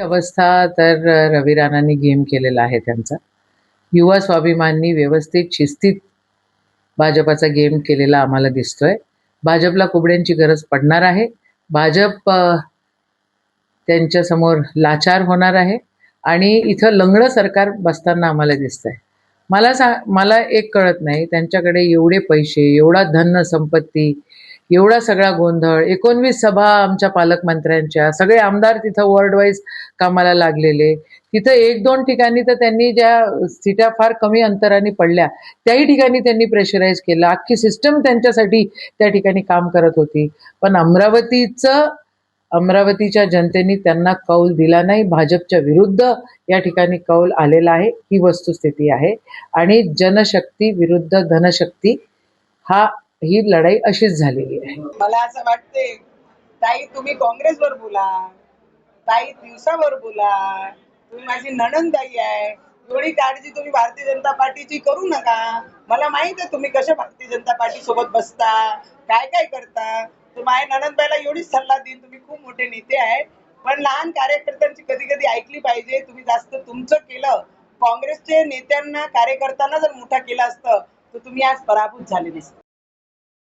अवस्था तर रवी राणांनी गेम केलेला आहे त्यांचा. युवा स्वाभिमाननी व्यवस्थित शिस्तीत भाजपाचा गेम केलेला आम्हाला दिसतोय. भाजपला कुबड्यांची गरज पडणार आहे. भाजप त्यांच्यासमोर लाचार होणार आहे आणि इथं लंगडं सरकार बसताना आम्हाला दिसतंय. मला एक कळत नाही, त्यांच्याकडे एवढे पैसे, एवढा धन संपत्ती, एवढा सगळा गोंधळ, 19 सभा आमच्या पालकमंत्र्यांच्या, सगळे आमदार तिथं वॉर्ड वाईज कामाला लागलेले. तिथं 1-2 ठिकाणी तर त्यांनी ज्या सीटा फार कमी अंतराने पडल्या त्याही ठिकाणी त्यांनी प्रेशराईज केलं. अख्खी सिस्टम त्यांच्यासाठी त्या ठिकाणी काम करत होती. पण अमरावतीच्या जनतेने त्यांना कौल दिला नाही. भाजपच्या विरुद्ध या ठिकाणी कौल आलेला आहे. ही वस्तुस्थिती आहे आणि जनशक्ती विरुद्ध धनशक्ती ही लढाई अशीच झालेली आहे. मला असं वाटते, ताई तुम्ही काँग्रेसवर बोला, ताई दिवसावर बोला, तुम्ही माझी नणंदबाई आहे, एवढी काळजी तुम्ही भारतीय जनता पार्टीची करू नका. मला माहित आहे तुम्ही कशा भारतीय जनता पार्टी सोबत बसता, काय काय करता. तर माझ्या नणंदबाईला एवढीच सल्ला देईन, तुम्ही खूप मोठे नेते आहे, पण लहान कार्यकर्त्यांची कधी कधी ऐकली पाहिजे. तुम्ही जास्त तुमचं केलं, काँग्रेसचे नेत्यांना कार्यकर्त्यांना जर मोठा केलं असतं तर तुम्ही आज पराभूत झाले नसते.